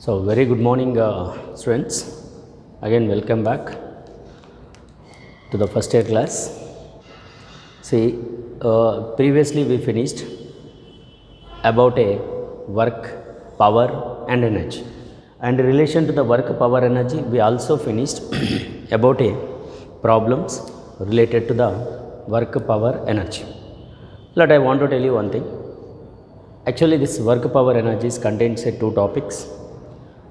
So, very good morning, students. Again, welcome back to the first year class. See, previously we finished about a work, power, and energy. And in relation to the work, power, energy, we also finished about a problems related to the work, power, energy. But I want to tell you one thing. Actually, this work, power, energy contains two topics.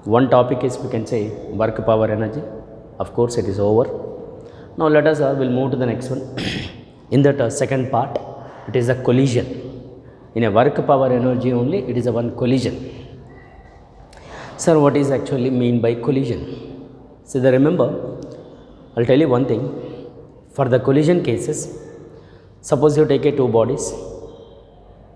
One topic is, we can say, work, power, energy. Of course, it is over. Now let us will move to the next one. In that second part, it is a collision. In a work, power, energy only, it is a one collision. Sir, what is actually mean by collision? So remember, I'll tell you one thing. For the collision cases, suppose you take two bodies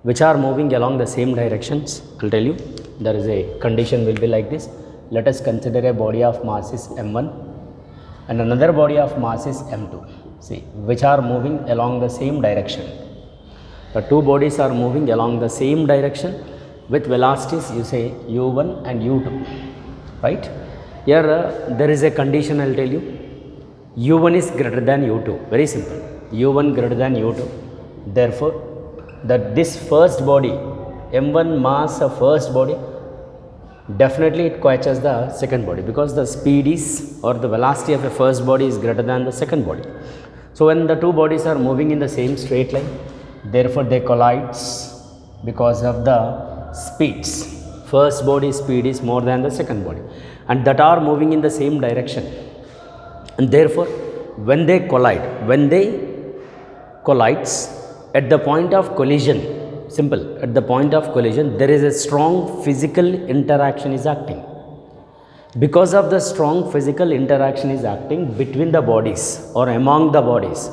which are moving along the same directions. I'll tell you, there is a condition will be like this. Let us consider a body of mass is m1 and another body of mass is m2. See, which are moving along the same direction. The two bodies are moving along the same direction with velocities, you say u1 and u2, right? Here there is a condition, I'll tell you. u1 is greater than u2. Very simple. u1 greater than u2. Therefore, that this first body, m1 mass of first body, definitely it catches the second body, because the speed is, or the velocity of a first body is greater than the second body. So when the two bodies are moving in the same straight line, therefore they collide because of the speeds. First body speed is more than the second body, and that are moving in the same direction, and therefore when they collides at the point of collision, simple, at the point of collision, there is a strong physical interaction is acting. Because of the strong physical interaction is acting between the bodies or among the bodies,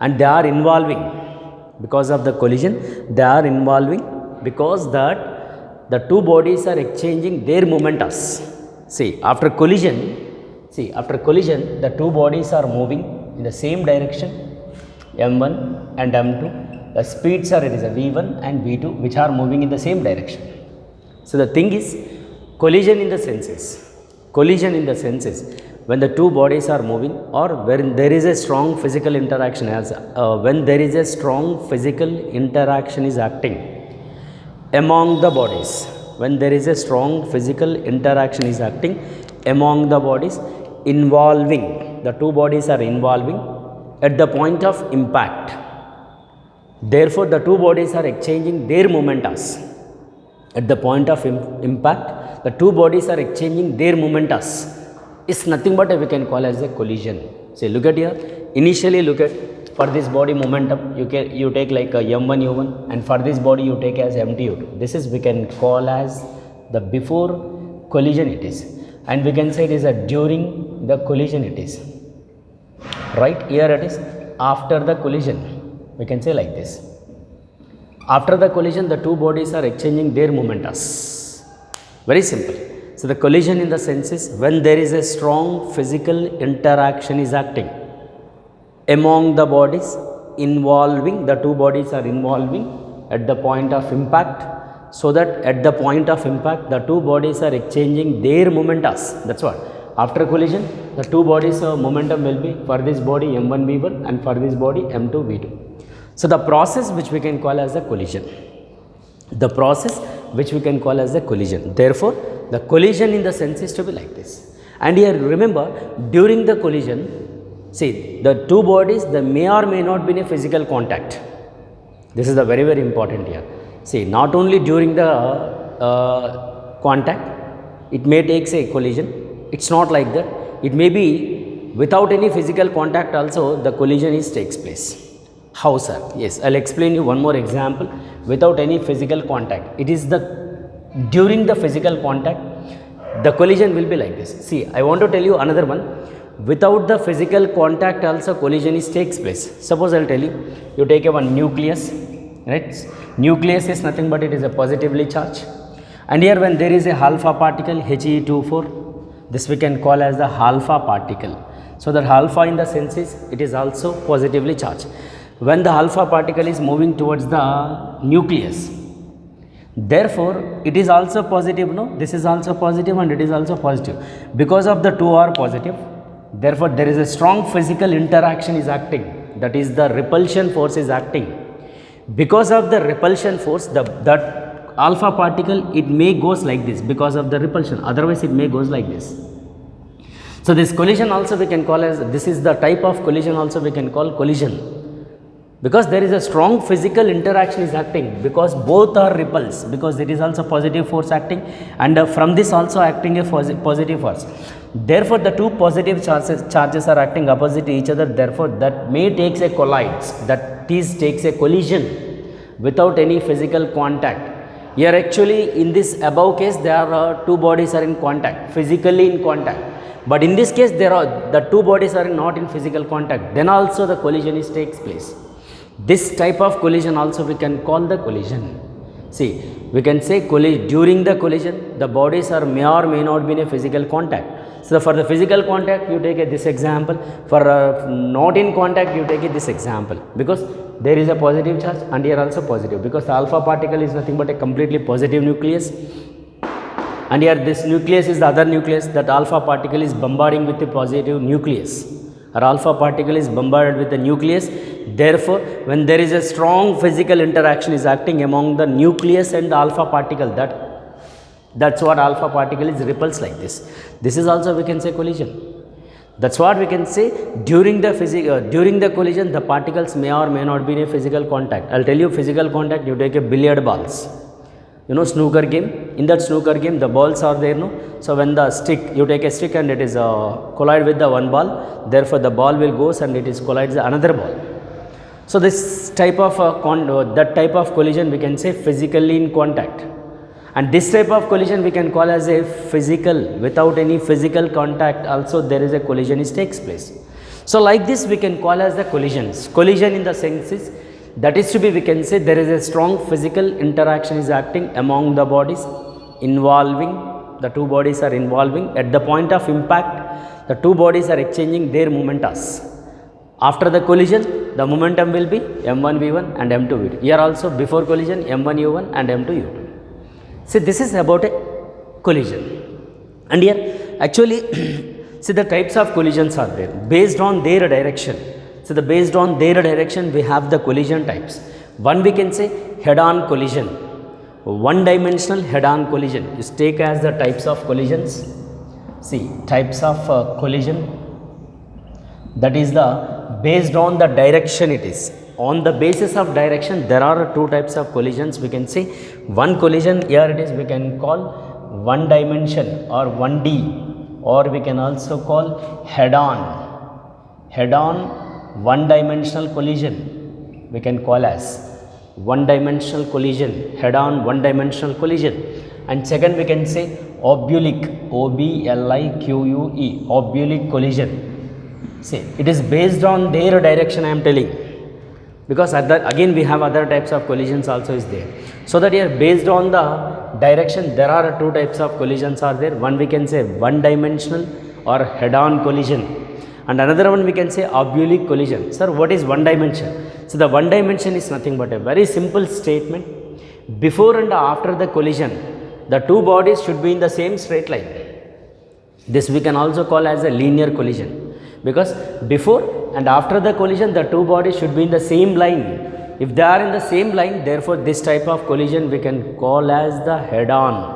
and they are involving, because of the collision, they are involving, because that the two bodies are exchanging their momentus. See, after collision, the two bodies are moving in the same direction, m1 and m2. The speeds are, it is a v1 and v2, which are moving in the same direction. So the thing is, collision in the sense is when the two bodies are moving, or when there is a strong physical interaction, when there is a strong physical interaction is acting among the bodies, when there is a strong physical interaction is acting among the bodies, involving, the two bodies are involving at the point of impact. Therefore, the two bodies are exchanging their momentus. At the point of impact, the two bodies are exchanging their momentus. It's nothing but we can call as a collision. Say, look at here. Initially, look at, for this body momentum, you take like a m1 u1, and for this body you take as m2 u2. This is, we can call as the before collision it is, and we can say it is a during the collision it is. Right here it is after the collision. We can say like this. After the collision, the two bodies are exchanging their momentus. Very simple. So the collision in the sense is when there is a strong physical interaction is acting among the bodies, involving, the two bodies are involving at the point of impact, so that at the point of impact, the two bodies are exchanging their momentus. That's what. After collision, the two bodies momentum will be, for this body m1 v1 and for this body m2 v2. So the process which we can call as a collision. Therefore, the collision in the sense is to be like this. And here remember, during the collision, see, the two bodies, they may or may not be in a physical contact. This is the very, very important here. See, not only during the contact, it may take a collision. It's not like that. It may be without any physical contact also the collision takes place. How, sir? Yes, I'll explain you one more example. Without any physical contact, it is during the physical contact, the collision will be like this. See, I want to tell you another one. Without the physical contact also collision takes place. Suppose I'll tell you, you take one nucleus, right? Nucleus is nothing but it is a positively charged. And here when there is a alpha particle, He24, this we can call as the alpha particle. So that alpha in the sense is, it is also positively charged. When the alpha particle is moving towards the nucleus, Therefore, it is also positive, no? This is also positive and it is also positive. Because of the two are positive, therefore, there is a strong physical interaction is acting. That is the repulsion force is acting. Because of the repulsion force, that alpha particle, it may goes like this because of the repulsion. Otherwise, it may goes like this. So, this collision also we can call as, this is the type of collision also we can call collision. Because there is a strong physical interaction is acting, because both are repulse, because it is also positive force acting, and from this also acting a positive force. Therefore, the two positive charges are acting opposite each other, therefore, that may takes a collides, that is takes a collision without any physical contact. Here actually in this above case there are two bodies are in contact, physically in contact, but in this case there are the two bodies are not in physical contact, then also the collision is takes place. This type of collision also we can call the collision. See, we can say during the collision, the bodies are may or may not be in a physical contact. So, for the physical contact, you take this example. For not in contact, you take this example. Because there is a positive charge and here also positive. Because the alpha particle is nothing but a completely positive nucleus. And here this nucleus is the other nucleus. That alpha particle is bombarding with the positive nucleus. Or alpha particle is bombarded with the nucleus. Therefore, when there is a strong physical interaction is acting among the nucleus and the alpha particle, that's what alpha particle is repulsed like this. This is also we can say collision. That's what we can say during the collision, the particles may or may not be in a physical contact. I'll tell you physical contact, you take a billiard balls. You know snooker game, in that snooker game the balls are there, no? So, when the stick, you take a stick and it is collide with the one ball, therefore, the ball will goes and it is collides another ball. So, this type of that type of collision we can say physically in contact, and this type of collision we can call as a physical, without any physical contact also there is a collision is takes place. So, like this we can call as the collisions. Collision in the sense is, that is to be we can say there is a strong physical interaction is acting among the bodies involving, the two bodies are involving at the point of impact, the two bodies are exchanging their momentas. After the collision, the momentum will be m1v1 and m2v2. Here also before collision m1u1 and m2u2. See, this is about a collision. And here actually see the types of collisions are there based on their direction. So, based on their direction we have the collision types. One we can say head-on collision, one dimensional head-on collision is take as the types of collisions. See, types of collision, that is the based on the direction it is. On the basis of direction there are two types of collisions we can say. One collision, here it is we can call one dimension or 1D, or we can also call head-on one dimensional collision we can call as one dimensional collision, head-on one dimensional collision. And second we can say oblique, oblique, oblique collision. See, it is based on their direction I am telling, because again we have other types of collisions also is there. So, that here based on the direction there are two types of collisions are there. One we can say one dimensional or head-on collision, and another one we can say oblique collision. Sir, what is one dimension? So, the one dimension is nothing but a very simple statement. Before and after the collision, the two bodies should be in the same straight line. This we can also call as a linear collision, because before and after the collision the two bodies should be in the same line. If they are in the same line, therefore, this type of collision we can call as the head-on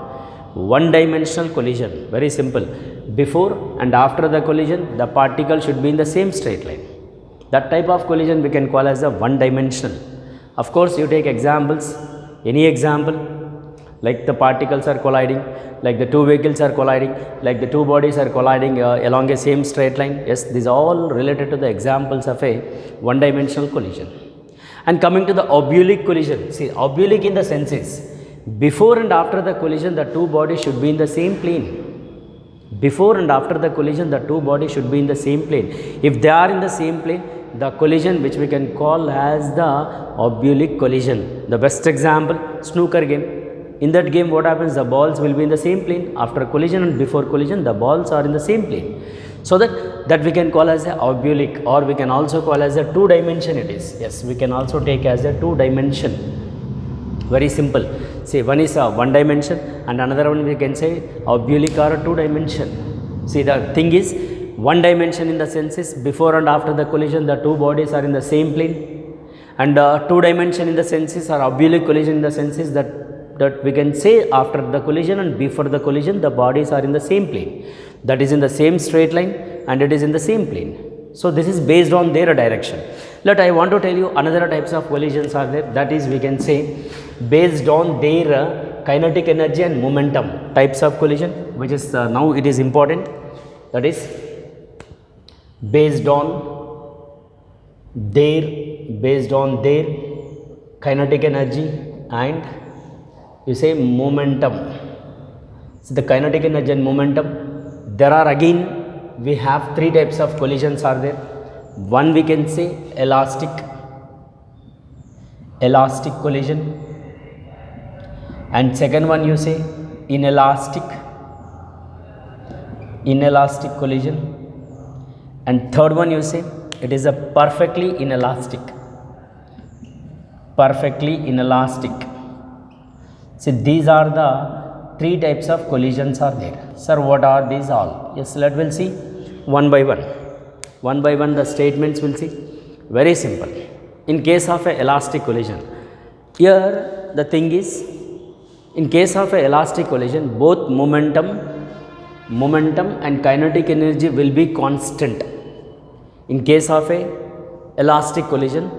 one dimensional collision. Very simple. Before and after the collision the particle should be in the same straight line. That type of collision we can call as a one dimensional. Of course, you take examples, any example, like the particles are colliding, like the two vehicles are colliding, like the two bodies are colliding along a same straight line. Yes, these are all related to the examples of a one dimensional collision. And coming to the oblique collision, see, oblique in the sense is before and after the collision the two bodies should be in the same plane. Before and after the collision the two bodies should be in the same plane. If they are in the same plane, the collision which we can call as the oblique collision. The best example, snooker game. In that game what happens, the balls will be in the same plane. After collision and before collision the balls are in the same plane. So, that we can call as a oblique, or we can also call as a two dimension it is. Yes, we can also take as a two dimension. Very simple. See, one is one dimension and another one we can say oblique or two dimension. See, the thing is one dimension in the sense is before and after the collision the two bodies are in the same plane, and two dimension in the sense is or oblique collision in the sense is that we can say after the collision and before the collision the bodies are in the same plane, that is in the same straight line and it is in the same plane. So, this is based on their direction. Let I want to tell you another types of collisions are there, that is we can say based on their kinetic energy and momentum types of collision, which is now it is important, that is based on their kinetic energy and you say momentum. So, the kinetic energy and momentum, there are again we have three types of collisions are there. One we can say elastic collision, and second one you say inelastic collision, and third one you say it is a perfectly inelastic. See, these are the three types of collisions are there. Sir, what are these all? Yes, let we'll see one by one. The statements will see. Very simple. In case of a elastic collision, here the thing is, in case of a elastic collision, both momentum and kinetic energy will be constant. In case of a elastic collision,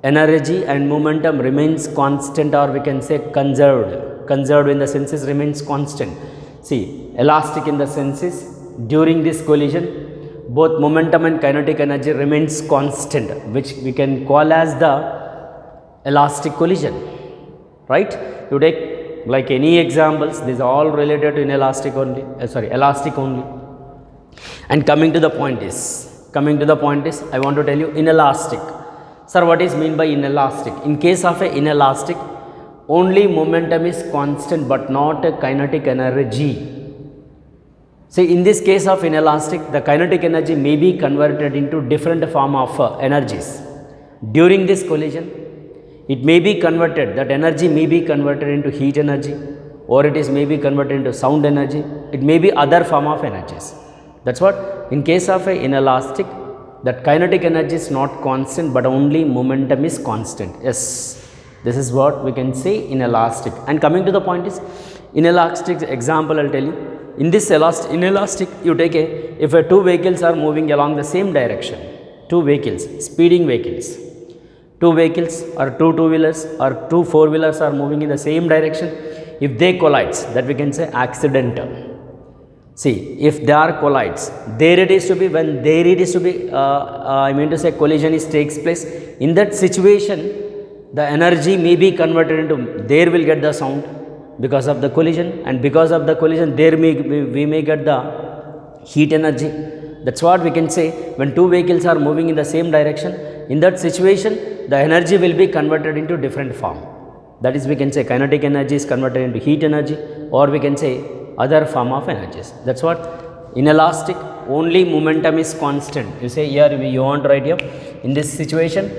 energy and momentum remains constant, or we can say conserved in the senses remains constant. See, elastic in the senses during this collision both momentum and kinetic energy remains constant, which we can call as the elastic collision, right? You take like any examples, these are all related to elastic only. And coming to the point is, I want to tell you inelastic. Sir, what is mean by inelastic? In case of a inelastic, only momentum is constant but not a kinetic energy. See, in this case of inelastic, the kinetic energy may be converted into different form of energies. During this collision, it may be converted, that energy may be converted into heat energy, or it is may be converted into sound energy, it may be other form of energies. That's what, in case of a inelastic, that kinetic energy is not constant but only momentum is constant. Yes, this is what we can say inelastic. And coming to the point is, inelastic example I will tell you. In this inelastic, you take if two vehicles are moving along the same direction, speeding vehicles, two vehicles or two two-wheelers or two four-wheelers are moving in the same direction, if they collides, that we can say accidental. See, if they are collides, there it is to be, when there it is to be, I mean to say collision takes place, in that situation, the energy may be converted into, there will get the sound because of the collision, and because of the collision we may get the heat energy. That's what we can say, when two vehicles are moving in the same direction, in that situation the energy will be converted into different form. That is, we can say kinetic energy is converted into heat energy, or we can say other form of energies. That's what inelastic, only momentum is constant. You say here you want to write here, in this situation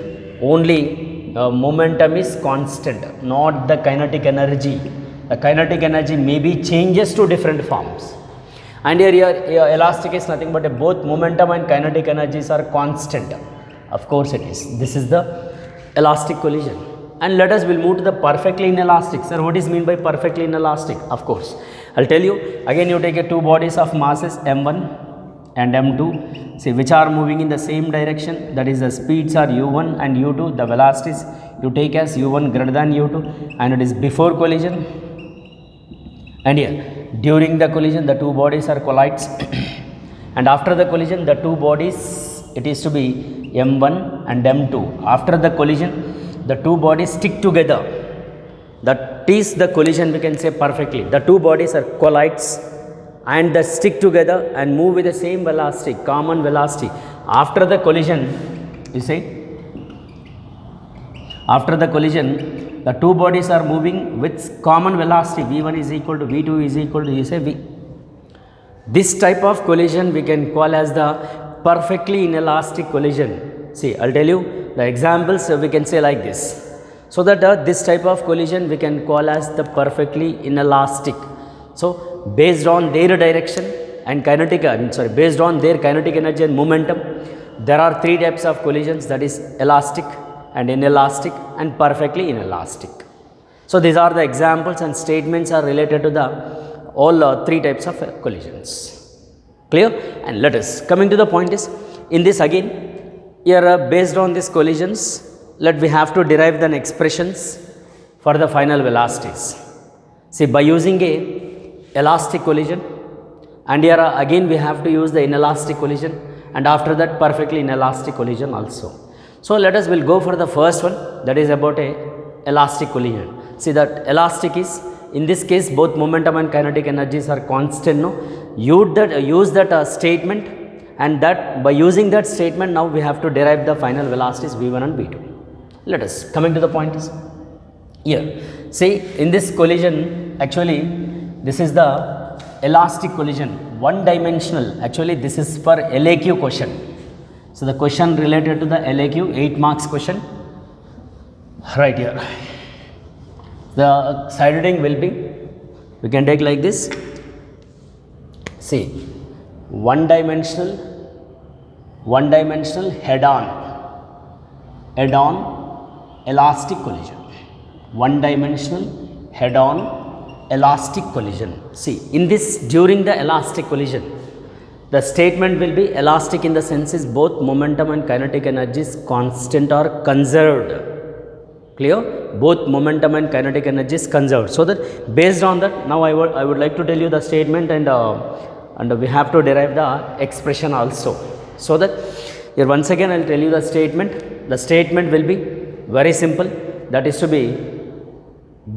only momentum is constant, not the kinetic energy. The kinetic energy may be changes to different forms. And here elastic is nothing but both momentum and kinetic energies are constant. Of course it is. This is the elastic collision. And let us will move to the perfectly inelastic. Sir, what is mean by perfectly inelastic? Of course, I'll tell you. Again, you take two bodies of masses m1 and m2, see, which are moving in the same direction. That is, the speeds are u1 and u2. The velocities you take as u1 greater than u2, and it is before collision. And here, during the collision, the two bodies are collides, and after the collision, the two bodies, it is to be m1 and m2. After the collision, the two bodies stick together. That is the collision, we can say perfectly. The two bodies are collides and they stick together and move with the same velocity, common velocity. After the collision, you say, after the collision, the two bodies are moving with common velocity, v1 is equal to v2 is equal to, you say, v. This type of collision we can call as the perfectly inelastic collision. See, I'll tell you the examples, we can say like this. So that this type of collision we can call as the perfectly inelastic. So based on their direction and kinetic, based on their kinetic energy and momentum, there are three types of collisions, that is elastic and inelastic and perfectly inelastic. So these are the examples and statements are related to the all three types of collisions. Clear? And let us coming to the point is, in this again here based on these collisions, let we have to derive the expressions for the final velocities. See, by using a elastic collision, and here again we have to use the inelastic collision, and after that perfectly inelastic collision also. So let us will go for the first one, that is about a elastic collision. See that elastic is, in this case both momentum and kinetic energies are constant. No, use that statement, and that by using that statement now we have to derive the final velocities v1 and v2. Let us coming to the point is, here see in this collision, actually this is the elastic collision, one dimensional. Actually this is for LAQ question. So the question related to the LAQ 8 marks question right here. The side heading will be, we can take like this. See, one dimensional head on elastic collision, one dimensional head on elastic collision. See, in this, during the elastic collision, the statement will be elastic in the sense is both momentum and kinetic energies constant or conserved. Clear? Both momentum and kinetic energies conserved. So that based on that, now I would like to tell you the statement, and we have to derive the expression also. So that here once again I will tell you the statement. The statement will be very simple, that is to be,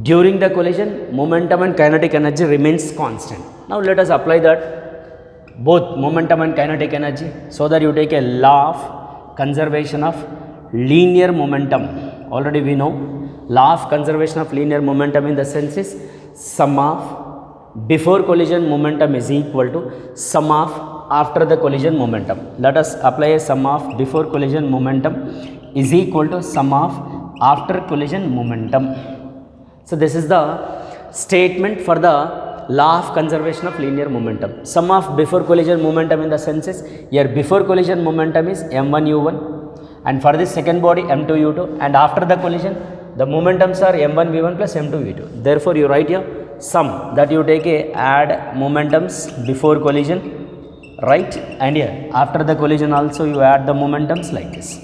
during the collision momentum and kinetic energy remains constant. Now let us apply that, both momentum and kinetic energy, so that you take a law of conservation of linear momentum. Already we know law of conservation of linear momentum in the sense is sum of before collision momentum is equal to sum of after the collision momentum. Let us apply a sum of before collision momentum is equal to sum of after collision momentum. So this is the statement for the law of conservation of linear momentum. Sum of before collision momentum in the sense is, here before collision momentum is m1 u1, and for this second body m2 u2, and after the collision the momentums are m1 v1 plus m2 v2. Therefore you write here sum, that you take a add momentums before collision, right, and here after the collision also you add the momentums like this.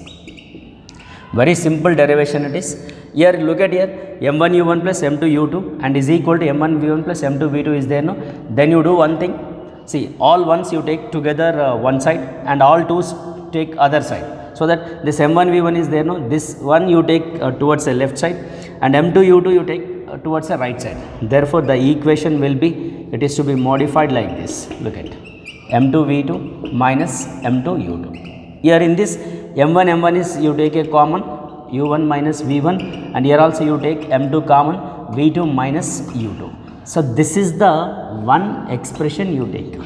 Very simple derivation it is. Here look at here, m1 u1 plus m2 u2 and is equal to m1 v1 plus m2 v2 is there, no? Then you do one thing, see, all ones you take together one side and all twos take other side. So that this m1 v1 is there, no? This one you take towards the left side, and m2 u2 you take towards the right side. Therefore the equation will be, it is to be modified like this. Look at m2 v2 minus m2 u2. Here in this m1 is you take a common, u1 minus v1, and here also you take m2 common, v2 minus u2. So this is the one expression you take.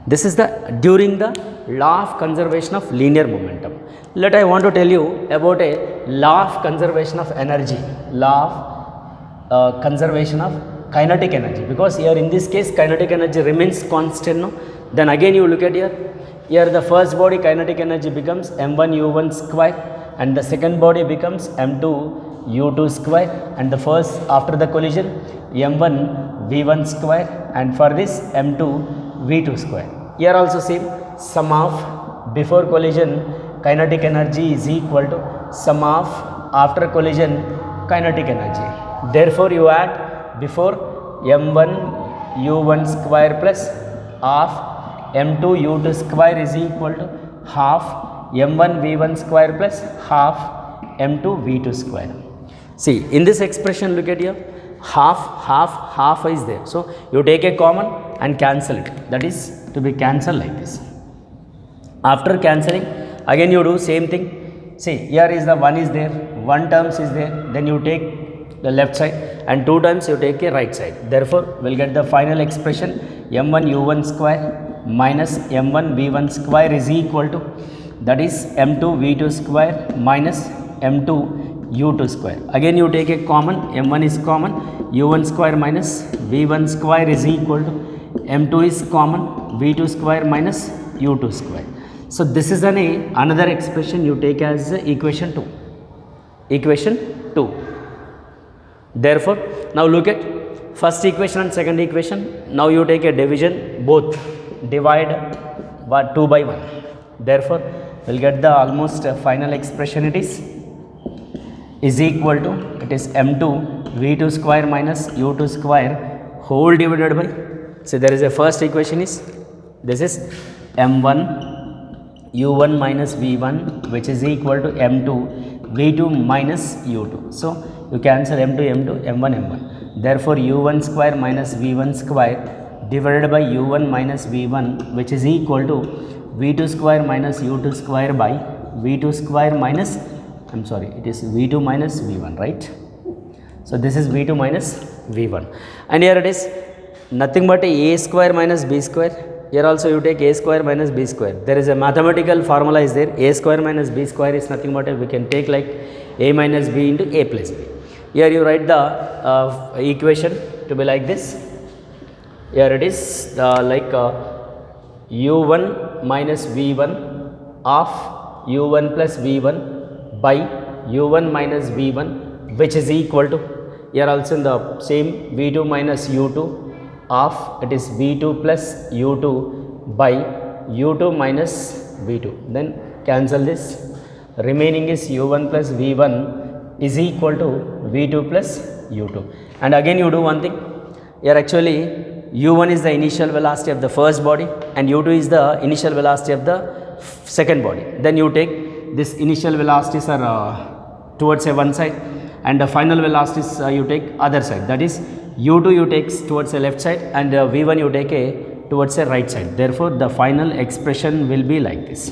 This is the during the law of conservation of linear momentum. Let I want to tell you about a law of conservation of energy, law of conservation of kinetic energy, because here in this case kinetic energy remains constant, no? Then again you look at here the first body kinetic energy becomes m1 u1 square, and the second body becomes m2 u2 square, and the first after the collision m1 v1 square, and for this m2 v2 square. Here also same, sum of before collision kinetic energy is equal to sum of after collision kinetic energy. Therefore you add before m1 u1 square plus half m2 u2 square is equal to half m1 v1 square plus half m2 v2 square. See, in this expression look at here, half is there. So you take a common and cancel it, that is to be cancelled like this. After cancelling again you do same thing. See, here is the one is there, one terms is there, then you take the left side, and two times you take a right side. Therefore we'll get the final expression m1 u1 square minus m1 v1 square is equal to, that is m2 v2 square minus m2 u2 square. Again you take a common, m1 is common, u1 square minus v1 square is equal to m2 is common, v2 square minus u2 square. So this is another expression you take as equation 2. Equation 2. Therefore, now look at first equation and second equation. Now you take a division, both divide 2 by 1. Therefore, we'll get the almost final expression. It is equal to, it is m2 v2 square minus u2 square whole divided by, so there is a first equation is, this is m1 u1 minus v1 which is equal to m2 v2 minus u2. So you cancel m2 m1 m1. Therefore u1 square minus v1 square divided by u1 minus v1 which is equal to v2 square minus u2 square by v2 square minus, I'm sorry, it is v2 minus v1, right? So this is v2 minus v1, and here it is nothing but a square minus b square. Here also you take a square minus b square. There is a mathematical formula is there. A square minus b square is nothing but we can take like a minus b into a plus b. Here you write the equation to be like this. Here it is like u1 minus v1 of u1 plus v1 by u1 minus v1 which is equal to, here also in the same v2 minus u2 of, it is v2 plus u2 by u2 minus v2. Then cancel this, remaining is u1 plus v1 is equal to v2 plus u2. And again you do one thing, here actually u1 is the initial velocity of the first body and u2 is the initial velocity of the second body. Then you take this initial velocities are towards a one side and the final velocities you take other side, that is u2 you take towards a left side and v1 you take towards a right side. Therefore the final expression will be like this.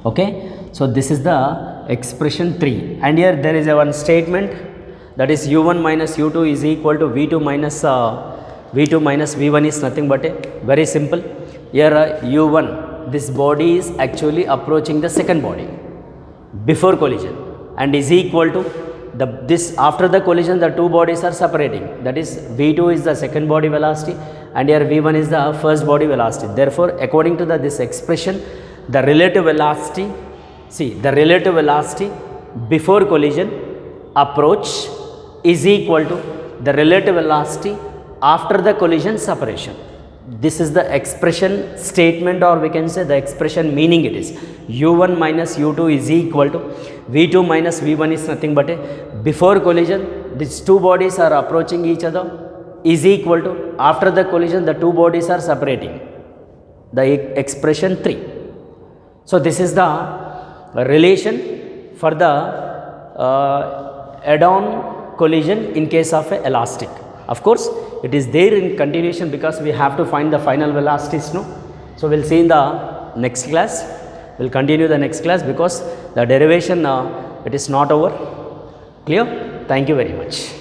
Okay, so this is the expression 3, and here there is a one statement, that is u1 minus u2 is equal to v2 minus v1 is nothing but a very simple. Here u1, this body is actually approaching the second body before collision and is equal to this after the collision the two bodies are separating, that is v2 is the second body velocity and here v1 is the first body velocity. Therefore according to this expression, the relative velocity, see the relative velocity before collision approach is equal to the relative velocity after the collision separation. This is the expression statement, or we can say the expression meaning. It is u1 minus u2 is equal to v2 minus v1 is nothing but a before collision these two bodies are approaching each other is equal to after the collision the two bodies are separating, the expression 3. So this is the relation for the head-on collision in case of a elastic. Of course it is there in continuation because we have to find the final velocities, no? So we'll see in the next class, we'll continue the next class because the derivation it is not over. Clear? Thank you very much.